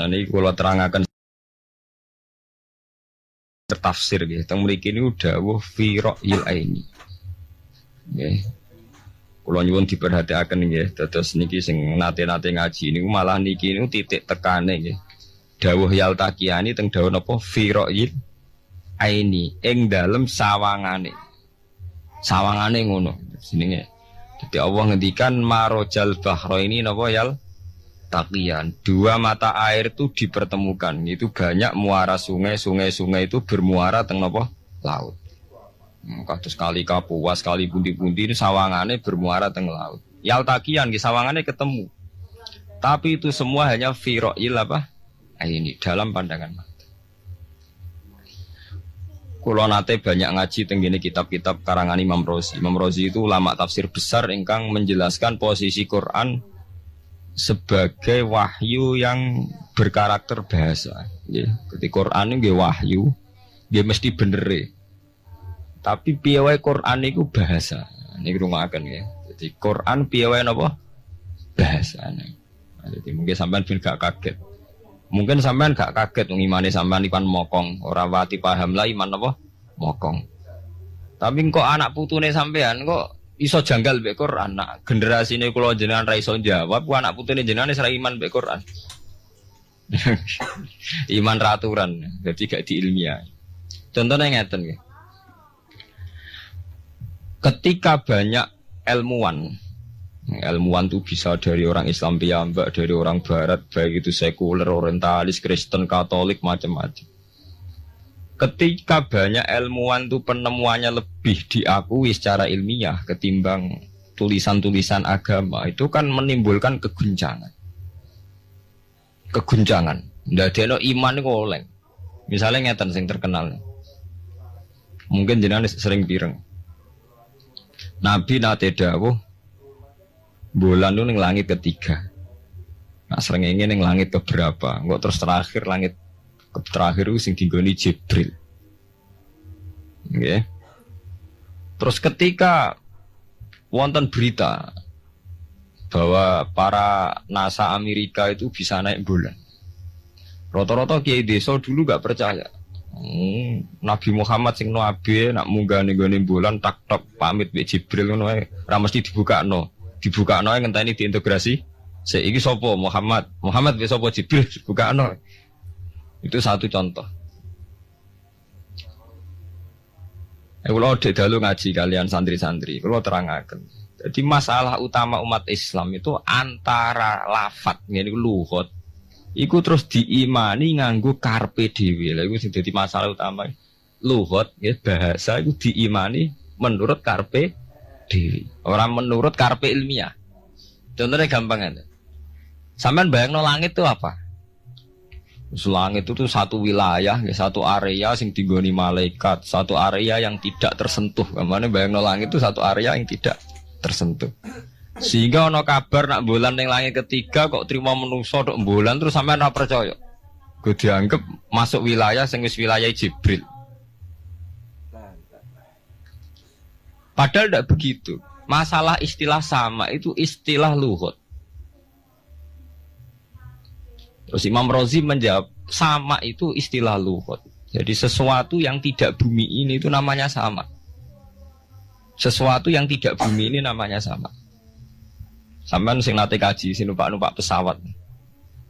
Ini kalau terangaken tertafsir nggih. Teng mriki niku dawuh fi ra'yil aini. Nggih. Kula nyuwun diperhatiaken nggih. Dados niki sing nate-nate ngaji niku malah niki niku titik tekane nggih. Dawuh Yaltaqiyani teng dawuh napa fi ra'yil aini ing dalem sawangane. Sawangane ngono jenenge. Jadi Allah ngendikan marojal bahro ini napa yal taqiyan. Dua mata air itu dipertemukan. Itu banyak muara sungai itu bermuara teng napa laut. Kados kali Kapuas, kali pundi-pundi ini sawangane bermuara teng laut. Yal taqiyan ki sawangane ketemu. Tapi itu semua hanya fi ra'yil apa? Ini dalam pandangan mata. Kulo nate banyak ngaji tenggene kitab-kitab karangan Imam Razi. Imam Razi itu ulama tafsir besar ingkang menjelaskan posisi Quran sebagai wahyu yang berkarakter bahasa. Ketika Quran ini wahyu, dia mesti bener. Tapi piye wae Quran itu bahasa. Ini rungokaken ya. Jadi Quran piye wae napa? Bahasane. Jadi mungkin sampean ben gak kaget. Mungkin sampean gak kaget wong imane sampean ikan mokong, ora wati paham lah iman apa? Mokong. Tapi kok anak putune sampean kok iso janggal mbek Quran. Nak generasine kula jenengan ra iso jawab, ku anak putune jenengan wis ra iman mbek Quran. Iman raturan, jadi gak diilmiah. Contohnya ngeten nggih. Ketika banyak ilmuwan itu bisa dari orang Islam piyambak, dari orang Barat, baik itu sekuler, orientalis, Kristen, Katolik, macam-macam. Ketika banyak ilmuwan itu penemuannya lebih diakui secara ilmiah ketimbang tulisan-tulisan agama, itu kan menimbulkan keguncangan. Ndak ada iman itu oleng. Misalnya ngeten sing terkenal. Mungkin jenengan sering pireng. Nabi nate dawuh bulan itu ning langit ketiga. Nah srengenge ning langit keberapa? Kok terus terakhir langit terakhir itu sing dinggoni Jibril. Nggih. Terus ketika wonten berita bahwa para NASA Amerika itu bisa naik bulan. Rata-rata kiai desa dulu gak percaya. Nabi Muhammad sing nabi nak munggah ning gone bulan tak pamit mbek Jibril ngono ae. Ora mesti dibukakno. Dibukakno ngenteni diintegrasi. Saiki sapa Muhammad wis sapa Jibril dibukakno. Itu satu contoh. Kula dalu ngaji kalian santri-santri, kula terangaken. Jadi masalah utama umat Islam itu antara lafadz ngene iku lugat. Iku terus diimani nganggo karpe dhewe. Lha iku sing dadi masalah utama. Lugat ya bahasa itu diimani menurut karpe diri. Orang menurut karpe ilmiah. Contohnya gampang aja. Sampean bayangno langit itu apa? Langit itu satu wilayah, satu area sing digoni malaikat, satu area yang tidak tersentuh. Kamane bayangno langit itu satu area yang tidak tersentuh. Sehingga ono kabar nak bulan ning langit ketiga kok trimo menungso tok bulan terus sampean ora percaya. Gue dianggap masuk wilayah sing wis wilayah Jibril. Padahal tidak begitu. Masalah istilah sama itu istilah lughat. Terus Imam Razi menjawab sama itu istilah lughat. Jadi sesuatu yang tidak bumi ini itu namanya sama. Sesuatu yang tidak bumi ini namanya sama. Sampeyan sing nate kaji sing numpak pesawat.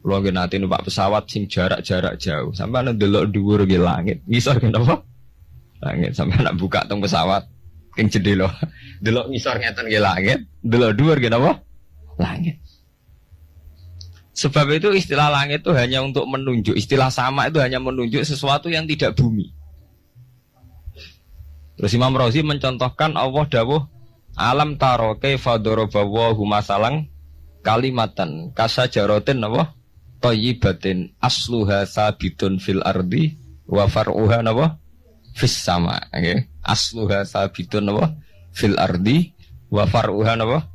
Kulo nggih nate numpak pesawat sing jarak-jarak jauh. Sampeyan ndelok dhuwur nggih langit. Ngisor kenapa? Langit sampeyan nak buka teng pesawat. King jendela, delok ngisor ngeten nggih langit, delok dhuwur nggih napa? Langit. Sebab itu istilah langit itu hanya untuk menunjuk, istilah sama itu hanya menunjuk sesuatu yang tidak bumi. Terus Imam Razi mencontohkan Allah dawuh alam taro kaifa daraballahu masalan kalimatan kasajaratin napa? Thayyibatin asluha sabitun fil ardi wa far'uha napa? Fis sama, okay. Asluha sabitun napa fil ardi wa far'uha napa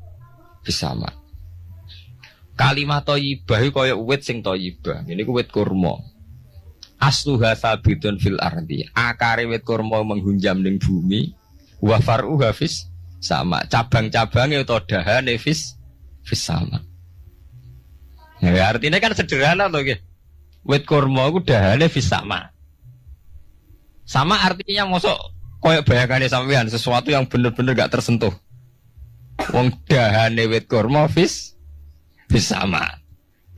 fis sama. Kalimat thayyibah iku kaya wit sing thayyibah. Ini ku wit kurma. Asluha sabitun fil ardi. Akare wit kurma menghunjam ning bumi wa far'uha fis sama. Cabang-cabange utawa dahane fis sama. Ya artinya kan sederhana to nggih. wit kurma iku dahane fis sama. Sama artinya mosok koyok bayangane sampean sesuatu yang bener-bener gak tersentuh. Wong dahane wit kurma fis sama.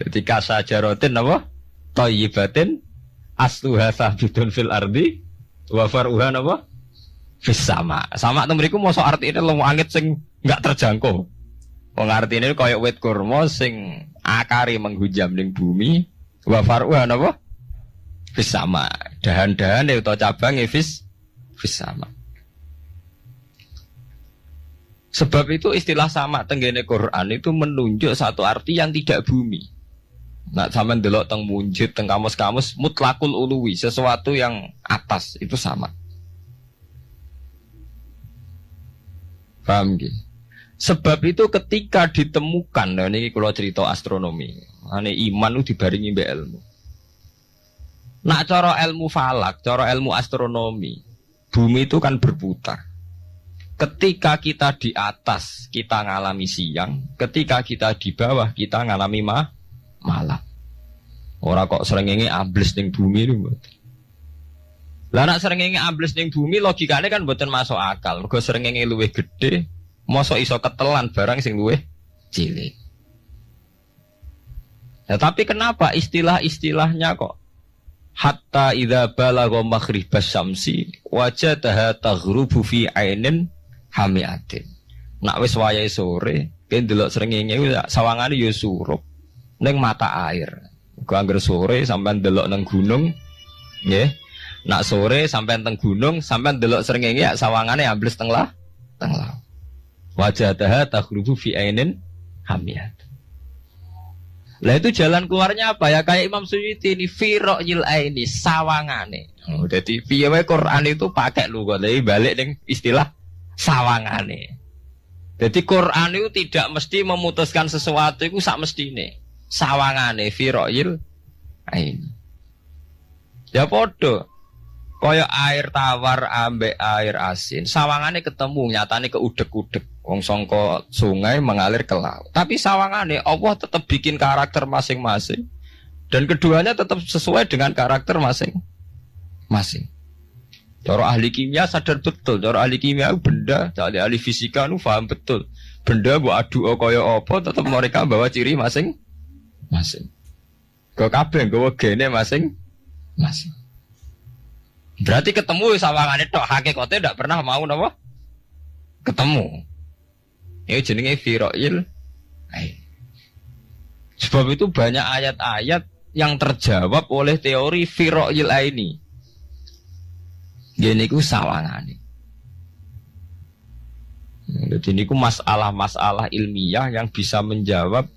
Jadi kasajarotin apa? Thayyibatin asluha sabitun fil ardi wa faruha apa? Fis sama. Sama temriku mosok artine lemu angit sing gak terjangkau. Wong artine koyok wit kurma sing akari menghujam ning bumi wa faruha apa? Fis sama, dahan-dahan atau cabang fis sama. Sebab itu istilah sama tenggene Quran itu menunjuk satu arti yang tidak bumi. Nah, sampean delok teng munjid, teng kamus-kamus mutlakul uluwi, sesuatu yang atas itu sama. Paham nggih? Sebab itu ketika ditemukan, nah ini kalau cerita astronomi, ane iman itu dibaringi mbek ilmu. Nak cara ilmu falak, cara ilmu astronomi, bumi itu kan berputar. Ketika kita di atas, kita ngalami siang. Ketika kita di bawah, kita ngalami malam. Orang kok srengenge ambles ning bumi itu. Lah nak srengenge ambles ning bumi, logikanya kan mboten masuk akal. Mergo srengenge luwih gede, mosok iso ketelan barang sing luwih cilik. Ya, tapi kenapa istilah-istilahnya kok hatta idza balagha maghribas syamsi wajadaha taghrubu fi ainin hamiatin. Nak wis wayahe sore, ki ndelok srengenge sawangane ya surup ning mata air. Uga anggere sore sampean ndelok nang gunung, nggih. Nak sore sampean teng gunung, sampean ndelok srengenge ya sawangane ambles teng laut. Wajadaha taghrubu fi ainin hamiatin. Lah itu jalan keluarnya apa ya? Kayak Imam Suyuti ini firaqil aini sawangane. Oh, jadi piye wae Quran itu pakai lughat balik ning istilah sawangane. Jadi Quran itu tidak mesti memutuskan sesuatu itu sak mestine. Sawangane firaqil aini. Ya padha. Kaya air tawar ambek air asin, sawangane ketemu nyatane keudek-udek. Wong sangka sungai mengalir ke laut. Tapi sawangane Allah tetap bikin karakter masing-masing. Dan keduanya tetap sesuai dengan karakter masing-masing. Cara ahli kimia sadar betul, cara ahli kimia benda, cara ahli fisika nu paham betul. Benda mbok adu kaya apa tetap mereka bawa ciri masing-masing. Kok kabeh nggawa gene masing-masing. Berarti ketemu sawangane tok hakikate ndak pernah mau napa? Ketemu. Ini jenenge firaqil. Sebab itu banyak ayat-ayat yang terjawab oleh teori firaqil aini. Gini ku sawangane. Jadi niku masalah-masalah ilmiah yang bisa menjawab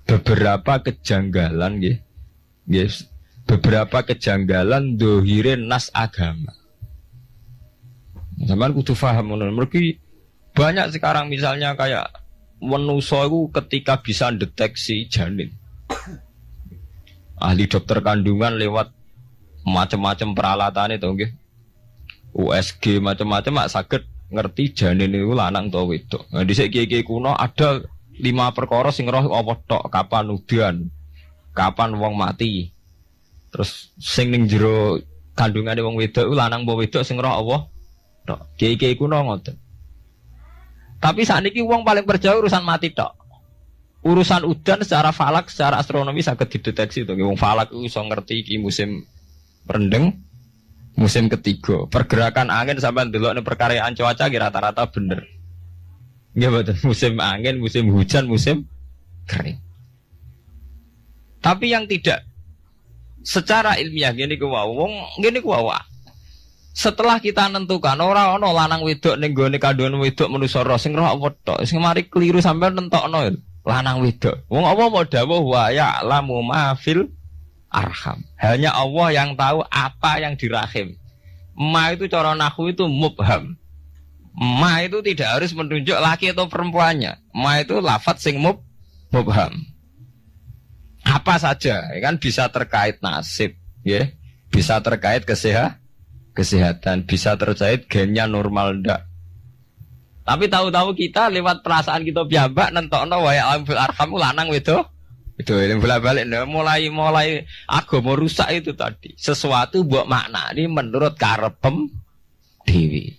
beberapa kejanggalan nggih. Nggih. Beberapa kejanggalan dohirin nas agama. Zaman kudu paham mergi banyak sekarang misalnya kayak manusia itu ketika bisa deteksi janin. Ahli dokter kandungan lewat macam-macam peralatan itu nggih. USG macam-macam mak saged ngerti janin itu lanang atau wedok. Nah dhisik kiye-kiye kuno ada 5 perkara sing roh apa tok, kapan udan, kapan wong mati. Terus sing ning jero kandungane wong wedok ku lanang apa wedok sing roh apa? Tok. Kiai-kiai kuno ngoten. Tapi sakniki wong paling percaya urusan mati tok. Urusan udan secara falak, secara astronomi saged dideteksi to. Wong falak ku iso ngerti iki musim rendeng, musim ketiga. Pergerakan angin sampai ndelok ning perkaryaan cuaca ki rata-rata bener. Nggih mboten, musim angin, musim hujan, musim kering. Tapi yang tidak secara ilmiah gini ku wong gini ku setelah kita nentukan ora ana lanang wedok ning gone kandungan wedok manusa roh sing roh apa tok sing mari keliru sampean nentokno lanang wedok wong apa mau dawuh wa ya'lamu ma fil arham hanya Allah yang tahu apa yang di rahim. Ma itu cara nahwu itu mubham. Ma itu tidak harus menunjuk laki atau perempuannya. Ma itu lafadz sing mubham. Apa saja, kan bisa terkait nasib, ya, bisa terkait kesehatan, bisa terkait gennya normal ndak. Tapi tahu-tahu kita lewat perasaan kita piyambak nentokno wa ya'lam fil arham lanang wedok Itu yang bolak-balik mulai agama rusak itu tadi. Sesuatu buat makna ini menurut karepem dewi.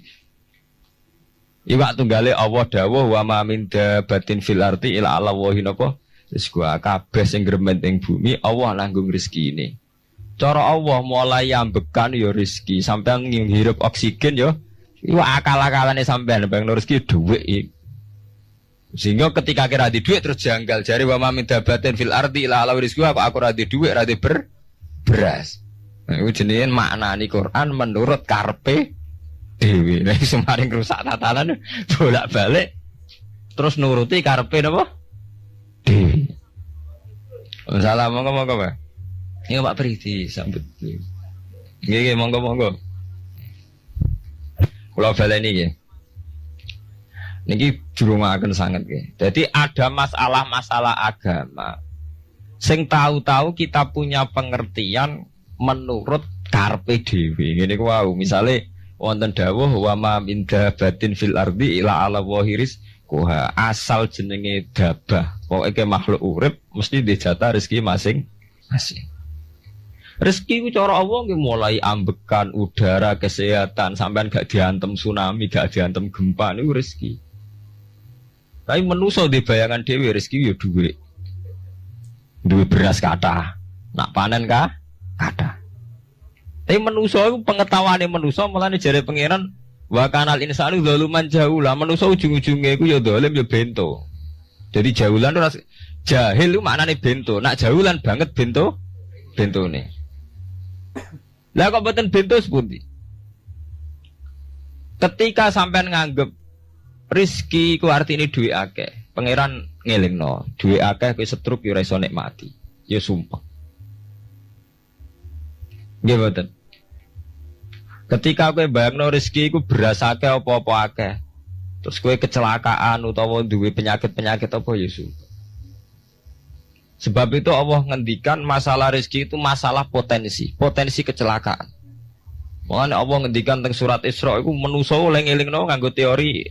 Iwak tunggale Allah dawuh wa ma min dabatin fil ardi ila Allah wa hinapa. Wis gua kabeh sing gremeng ing bumi Allah nanggung rezekine. Cara Allah mulai ambekan ya rezeki, sampean ngirup oksigen ya. Iwak akal-akalane sampean bang rezeki dhuwit. Sehingga ketika kira di dhuwit terus janggal jari wa ma min dabatin fil ardi ila Allah rizqu aku ora di dhuwit ora di beras. Nah, iku jenenge maknani Quran menurut karepe dewi. Nah, semaring rusak tatanan bolak-balik terus nuruti karepe napa? Dewi. Salah monggo-monggo, Pak. Ini Pak Pridi sambut. Nggih, monggo-monggo. Kula baleni nggih. Niki jurungaken sanget nggih. Jadi ada masalah-masalah agama. Sing tahu-tahu kita punya pengertian menurut karepe dhewe. Ngene ku wau, misale wonten dawuh wa ma min dabatin fil ardi ila ala wahiris kuha asal jenenge dabah pokoke makhluk urip mesti dijatah rezeki masing-masing. Rezeki ku cara Allah nggih mulai ambekan udara kesehatan sampean gak diantem tsunami gak diantem gempa niku rezeki. Tapi manusa di bayangan dhewe rezeki ya dhuwit. Duwe beras kathah, nak panen kathah. Tapi manusia itu pengetahuannya manusia mulane jare pangeran wa kanal insanu zaluman jahula. Manusia ujung-ujungnya itu ya zalim ya bento. Jadi jahulan itu jahil itu maknane bento. Nak jahulan banget bentone. Lah kok mboten bento sepundi? Ketika sampean nganggep rezeki ku artine duwe akeh, pangeran ngelingno, duwe akeh kowe setruk ya ora iso nikmati. Ya sumpah. Nggih mboten. Ketika kowe bayangno rezeki iku beras akeh apa-apa akeh. Terus kowe kecelakaan utawa duwe penyakit-penyakit apa ya sumpah. Sebab itu Allah ngendikan masalah rezeki itu masalah potensi kecelakaan. Makanya Allah ngendikan teng surat Isra iku manusa eling-elingno nganggo teori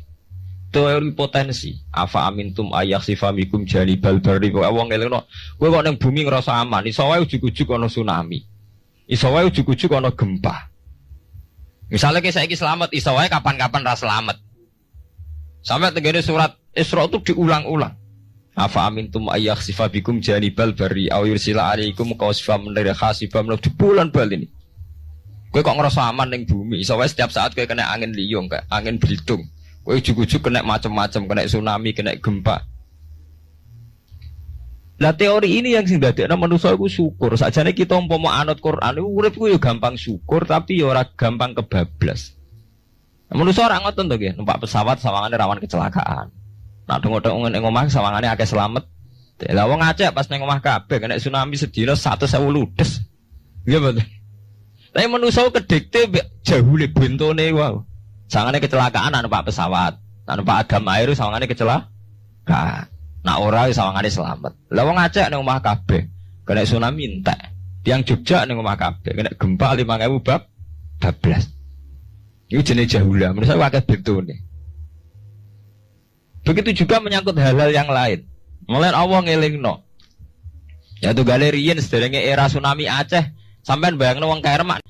potensi. Afa amintum ayakhsifamikum janibal barri. Allah ngelingno kowe kok ning bumi ngrasa aman, iso wae ujug-ujug ana tsunami. Iso wae ujug-ujug ana gempa. Misalnya kayak saiki selamat, iso wae kapan-kapan ra selamat. Sampai tegene surat Isra itu diulang-ulang. Afa amintum ayakhsifa bikum janibal barri aw yursila alaikum qasfam min khasifam di bulan bal ini. Kowe kok ngerasa aman ning bumi, iso wae setiap saat kowe kena angin liung, kayak angin belitung. Kowe ujug-ujug kena macam-macam, kena tsunami, kena gempa. Lah teori ini yang sing dadekno manusa iku syukur. Sakjane kita umpama anut Quran iku urip ku yo gampang syukur tapi yo ora gampang kebablas. Manusa ora ngoten to nggih, numpak pesawat sawangane rawan kecelakaan. Nak dong-dong ning omah sawangane akeh slamet. Lah wong Aceh pas ning omah kabeh kena tsunami sedina 100.000 ludes. Nggih mboten. Tapi manusa kedikte jahule bentone wae. Sawangane kecelakaan numpak pesawat. Numpak agam air sawangane kecelakaan. Nak ora wis sawangane selamat. Lah wong Aceh ning omah kabeh kena tsunami entek. Tiang Jogja ning omah kabeh kena gempa 5.000 12. Ini jenis jahula. Menurut saya akeh betone. Begitu juga menyangkut hal-hal yang lain. Mulai Allah ngelingno. Ya tuh galerien sederenge era tsunami Aceh, sampean bayangno wong Kairmak,